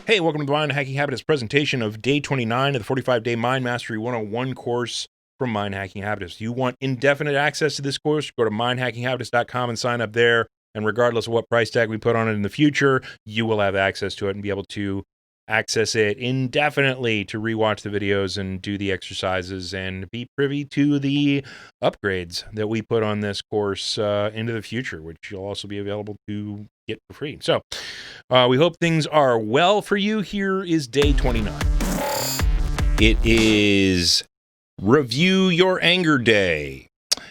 Hey, welcome to the Mind Hacking Habitus presentation of day 29 of the 45-day Mind Mastery 101 course from Mind Hacking Habitus. You want indefinite access to this course? Go to mindhackinghabitus.com and sign up there. And regardless of what price tag we put on it in the future, you will have access to it and be able to access it indefinitely to rewatch the videos and do the exercises and be privy to the upgrades that we put on this course into the future, which you'll also be available to get for free. So we hope things are well for you. Here is day 29. It is Review Your Anger Day.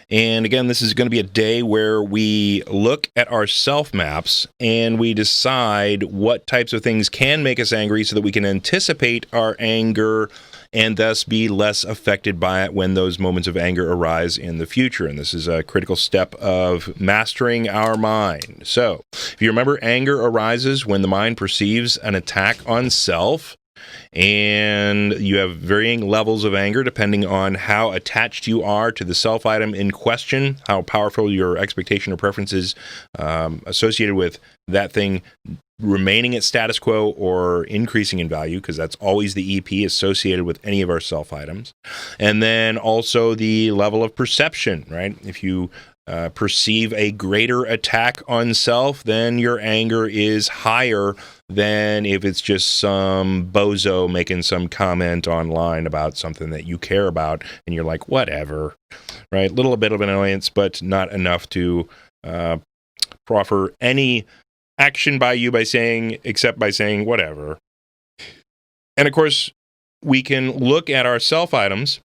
And again, this is going to be a day where we look at our self maps and we decide what types of things can make us angry so that we can anticipate our anger and thus be less affected by it when those moments of anger arise in the future. And this is a critical step of mastering our mind. So, if you remember, anger arises when the mind perceives an attack on self, and you have varying levels of anger depending on how attached you are to the self item in question, how powerful your expectation or preference is associated with that thing remaining at status quo or increasing in value, because that's always the EP associated with any of our self items. And then also the level of perception, right? If you perceive a greater attack on self, then your anger is higher than if it's just some bozo making some comment online about something that you care about, and you're like, whatever, right? Little bit of an annoyance, but not enough to proffer any action by you except by saying whatever. And of course, we can look at our self items,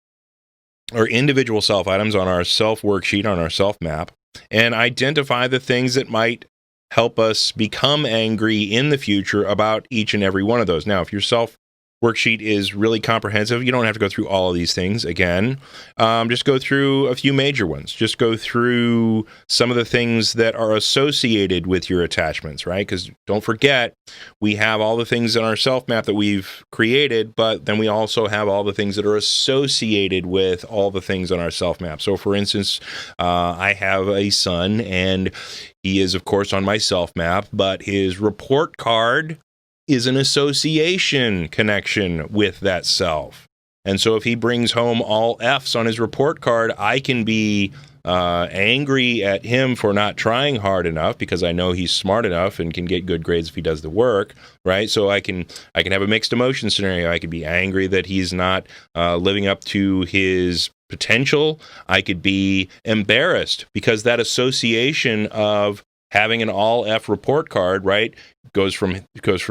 or individual self items on our self worksheet, on our self map, and identify the things that might help us become angry in the future about each and every one of those. Now, if your self worksheet is really comprehensive, you don't have to go through all of these things again. Just go through a few major ones. Just go through some of the things that are associated with your attachments, right? Because don't forget, we have all the things in our self map that we've created, but then we also have all the things that are associated with all the things on our self map. So for instance, I have a son, and he is, of course, on my self map, but his report card is an association connection with that self. And so if he brings home all F's on his report card, I can be angry at him for not trying hard enough, because I know he's smart enough and can get good grades if he does the work, right? So I can have a mixed emotion scenario. I could be angry that he's not living up to his potential. I could be embarrassed because that association of having an all F report card, right, goes from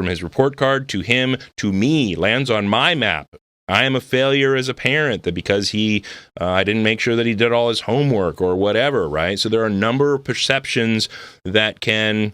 his report card to him to me, lands on my map. I am a failure as a parent that because I didn't make sure that he did all his homework or whatever, right? So there are a number of perceptions that can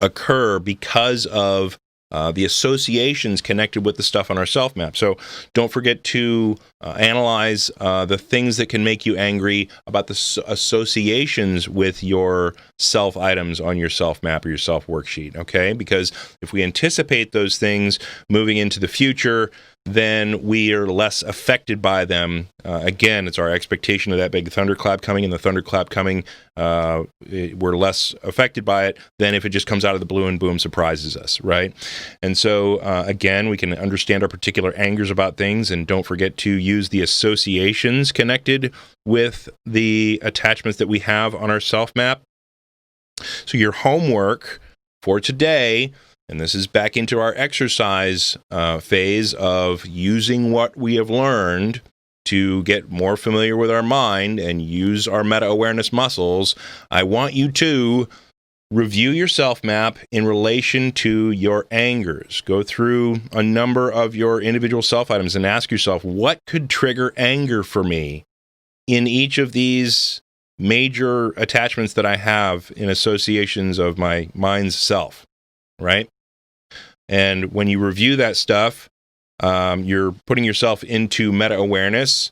occur because of the associations connected with the stuff on our self map. So don't forget to analyze the things that can make you angry about the associations with your self items on your self map or your self worksheet, okay? Because if we anticipate those things moving into the future, then we are less affected by them. Again, it's our expectation of that big thunderclap coming, and the thunderclap coming, we're less affected by it than if it just comes out of the blue and boom, surprises us, right? And so, again, we can understand our particular angers about things, and don't forget to use the associations connected with the attachments that we have on our self map. So your homework for today, and this is back into our exercise phase of using what we have learned to get more familiar with our mind and use our meta-awareness muscles. I want you to review your self-map in relation to your angers. Go through a number of your individual self-items and ask yourself, what could trigger anger for me in each of these major attachments that I have in associations of my mind's self, right? And when you review that stuff, you're putting yourself into meta-awareness,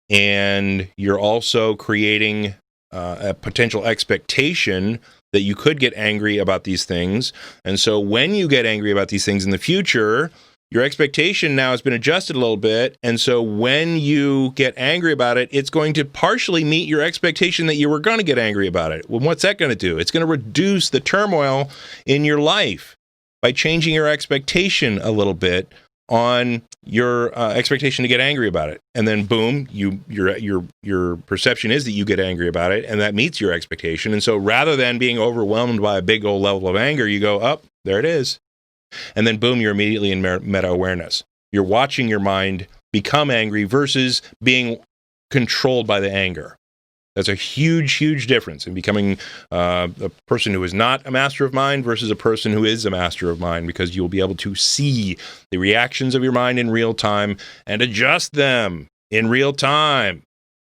and you're also creating a potential expectation that you could get angry about these things. And so when you get angry about these things in the future, your expectation now has been adjusted a little bit. And so when you get angry about it, it's going to partially meet your expectation that you were going to get angry about it. Well, what's that going to do? It's going to reduce the turmoil in your life. by changing your expectation a little bit on your expectation to get angry about it. And then boom, your perception is that you get angry about it, and that meets your expectation. And so rather than being overwhelmed by a big old level of anger, you go, up, there it is. And then boom, you're immediately in meta-awareness. You're watching your mind become angry versus being controlled by the anger. That's a huge, huge difference in becoming a person who is not a master of mind versus a person who is a master of mind, because you'll be able to see the reactions of your mind in real time and adjust them in real time.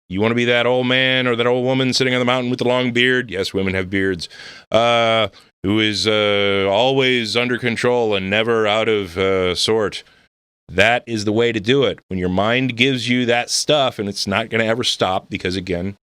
You want to be that old man or that old woman sitting on the mountain with the long beard? Yes, women have beards. Who is always under control and never out of sort. That is the way to do it. When your mind gives you that stuff, and it's not going to ever stop, because again,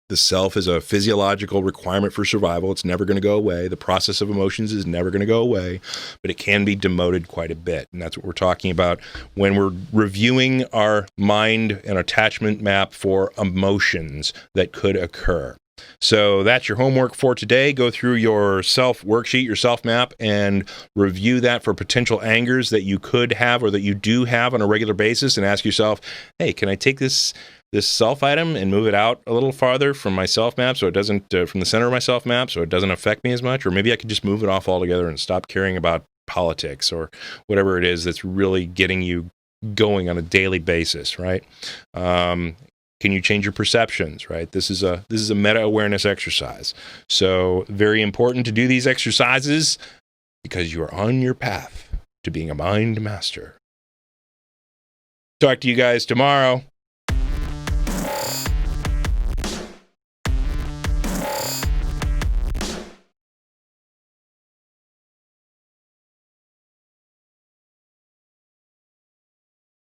the self is a physiological requirement for survival. It's never going to go away. The process of emotions is never going to go away, but it can be demoted quite a bit. And that's what we're talking about when we're reviewing our mind and attachment map for emotions that could occur. So that's your homework for today. Go through your self worksheet, your self map, and review that for potential angers that you could have or that you do have on a regular basis, and ask yourself, hey, can I take this self item and move it out a little farther from my self map so it doesn't, from the center of my self map, so it doesn't affect me as much? Or maybe I could just move it off altogether and stop caring about politics or whatever it is that's really getting you going on a daily basis, right? Can you change your perceptions, right? This is a meta-awareness exercise. So very important to do these exercises because you are on your path to being a mind master. Talk to you guys tomorrow.